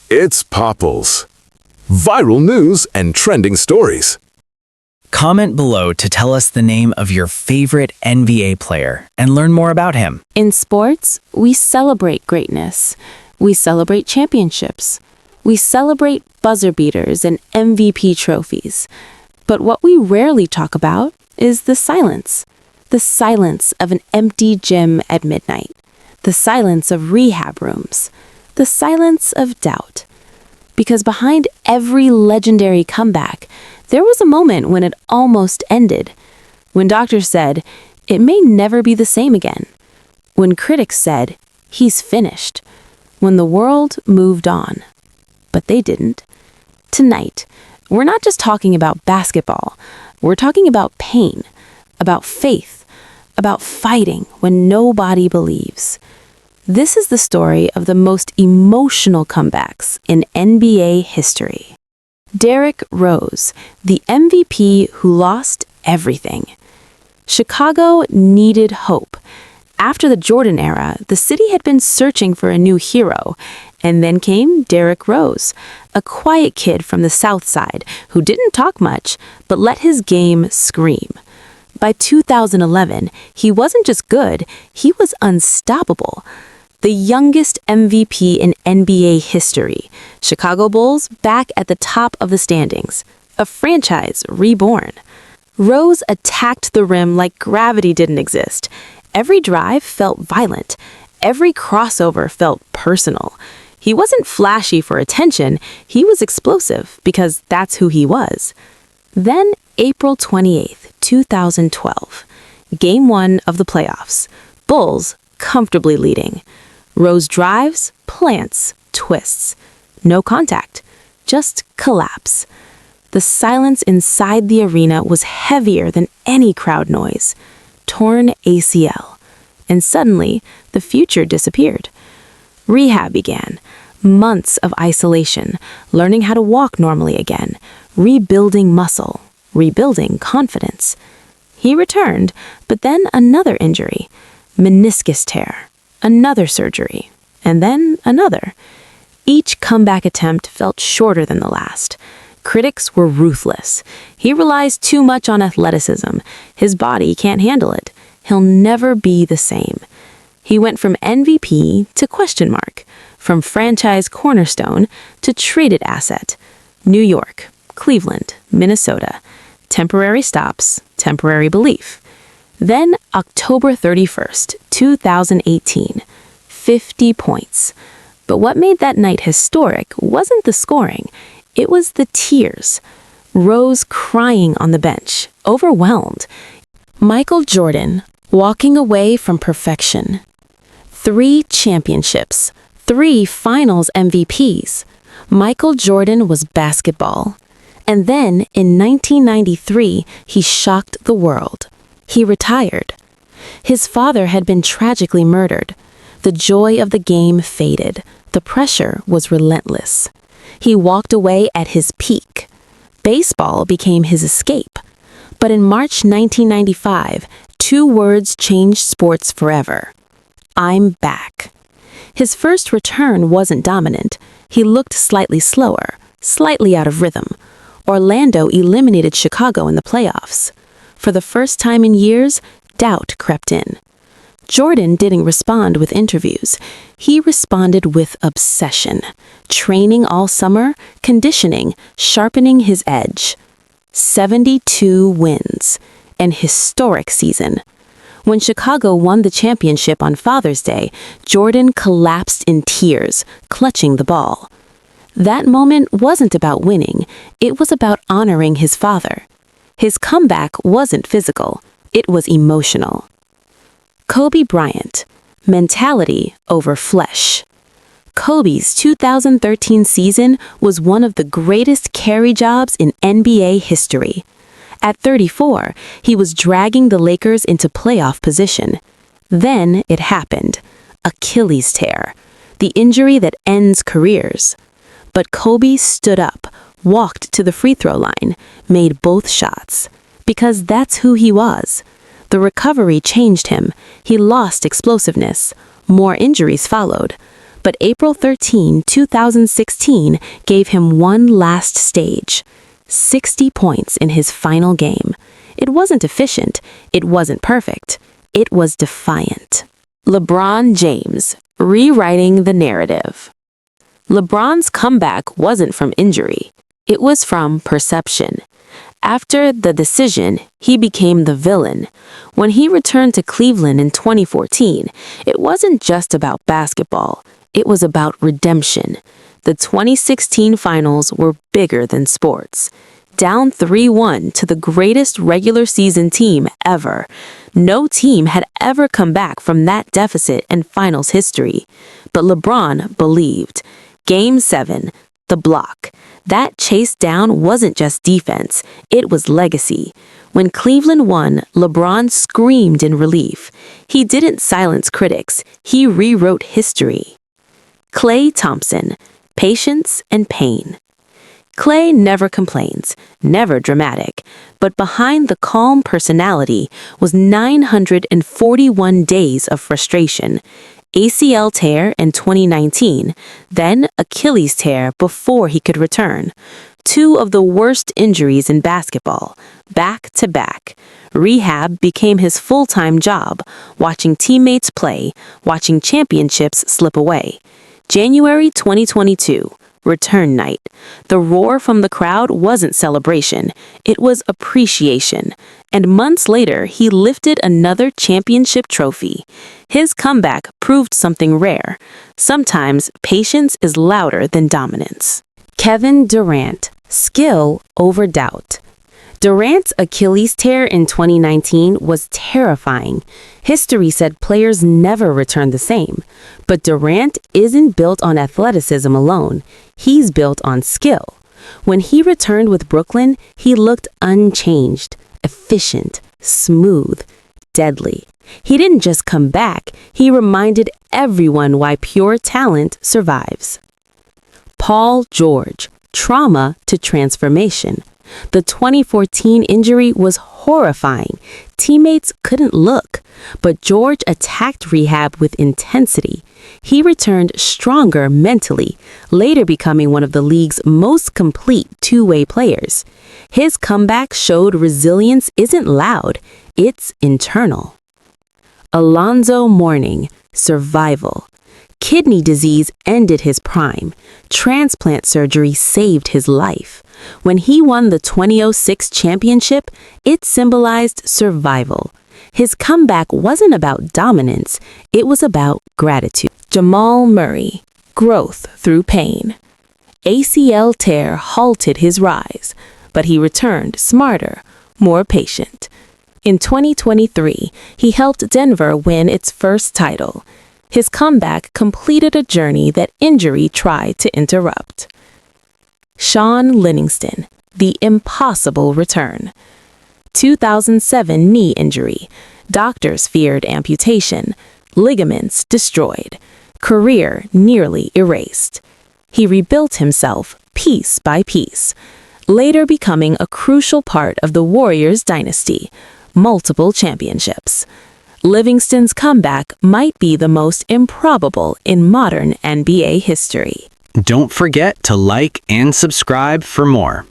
It's Popples. Viral news and trending stories. Comment below to tell us the name of your favorite NBA player and learn more about him. In sports, we celebrate greatness. We celebrate championships. We celebrate buzzer beaters and MVP trophies. But what we rarely talk about is the silence. The silence of an empty gym at midnight. The silence of rehab rooms. The silence of doubt. Because behind every legendary comeback, there was a moment when it almost ended. When doctors said, it may never be the same again. When critics said, he's finished. When the world moved on. But they didn't. Tonight, we're not just talking about basketball. We're talking about pain, about faith, about fighting when nobody believes. This is the story of the most emotional comebacks in NBA history. Derrick Rose, the MVP who lost everything. Chicago needed hope. After the Jordan era, the city had been searching for a new hero. And then came Derrick Rose, a quiet kid from the South Side who didn't talk much, but let his game scream. By 2011, he wasn't just good, he was unstoppable. The youngest MVP in NBA history, Chicago Bulls back at the top of the standings, a franchise reborn. Rose attacked the rim like gravity didn't exist. Every drive felt violent. Every crossover felt personal. He wasn't flashy for attention, he was explosive because that's who he was. Then April 28th, 2012, Game 1 of the playoffs. Bulls comfortably leading. Rose drives, plants, twists. No contact, just collapse. The silence inside the arena was heavier than any crowd noise. Torn ACL. And suddenly, the future disappeared. Rehab began. Months of isolation, learning how to walk normally again, rebuilding muscle, rebuilding confidence. He returned, but then another injury. Meniscus tear. Another surgery, and then another. Each comeback attempt felt shorter than the last. Critics were ruthless. He relies too much on athleticism. His body can't handle it. He'll never be the same. He went from MVP to question mark, from franchise cornerstone to traded asset. New York, Cleveland, Minnesota. Temporary stops, temporary belief. Then October 31st, 2018, 50 points. But what made that night historic wasn't the scoring, it was the tears. Rose crying on the bench, overwhelmed. Michael Jordan, walking away from perfection. 3 championships, 3 finals MVPs. Michael Jordan was basketball. And then, in 1993, he shocked the world. He retired. His father had been tragically murdered. The joy of the game faded. The pressure was relentless. He walked away at his peak. Baseball became his escape. But in March 1995, 2 words changed sports forever. I'm back. His first return wasn't dominant. He looked slightly slower, slightly out of rhythm. Orlando eliminated Chicago in the playoffs. For the first time in years, doubt crept in. Jordan didn't respond with interviews. He responded with obsession. Training all summer, conditioning, sharpening his edge. 72 wins. An historic season. When Chicago won the championship on Father's Day, Jordan collapsed in tears, clutching the ball. That moment wasn't about winning. It was about honoring his father. His comeback wasn't physical, it was emotional. Kobe Bryant, mentality over flesh. Kobe's 2013 season was one of the greatest carry jobs in NBA history. At 34, he was dragging the Lakers into playoff position. Then it happened. Achilles tear, the injury that ends careers. But Kobe stood up, walked to the free throw line, made both shots. Because that's who he was. The recovery changed him. He lost explosiveness. More injuries followed. But April 13, 2016 gave him one last stage. 60 points in his final game. It wasn't efficient. It wasn't perfect. It was defiant. LeBron James, rewriting the narrative. LeBron's comeback wasn't from injury. It was from perception. After the decision, he became the villain. When he returned to Cleveland in 2014, it wasn't just about basketball. It was about redemption. The 2016 finals were bigger than sports. Down 3-1 to the greatest regular season team ever. No team had ever come back from that deficit in finals history. But LeBron believed. Game 7, the block. That chase down wasn't just defense, it was legacy. When Cleveland won, LeBron screamed in relief. He didn't silence critics, he rewrote history. Klay Thompson, patience and pain. Klay never complains, never dramatic, but behind the calm personality was 941 days of frustration. ACL tear in 2019, then Achilles tear before he could return. Two of the worst injuries in basketball, back to back. Rehab became his full-time job, watching teammates play, watching championships slip away. January 2022, return night. The roar from the crowd wasn't celebration, it was appreciation. And months later, he lifted another championship trophy. His comeback proved something rare. Sometimes patience is louder than dominance. Kevin Durant, skill over doubt. Durant's Achilles tear in 2019 was terrifying. History said players never return the same. But Durant isn't built on athleticism alone. He's built on skill. When he returned with Brooklyn, he looked unchanged, efficient, smooth, deadly. He didn't just come back, he reminded everyone why pure talent survives. Paul George, trauma to transformation. The 2014 injury was horrifying. Teammates couldn't look, but George attacked rehab with intensity. He returned stronger mentally, later becoming one of the league's most complete two-way players. His comeback showed resilience isn't loud, it's internal. Alonzo Mourning, survival. Kidney disease ended his prime. Transplant surgery saved his life. When he won the 2006 championship, it symbolized survival. His comeback wasn't about dominance, it was about gratitude. Jamal Murray, growth through pain. ACL tear halted his rise, but he returned smarter, more patient. In 2023, he helped Denver win its first title. His comeback completed a journey that injury tried to interrupt. Shaun Livingston, the impossible return. 2007 knee injury. Doctors feared amputation. Ligaments destroyed. Career nearly erased. He rebuilt himself piece by piece, later becoming a crucial part of the Warriors dynasty. Multiple championships. Livingston's comeback might be the most improbable in modern NBA history. Don't forget to like and subscribe for more.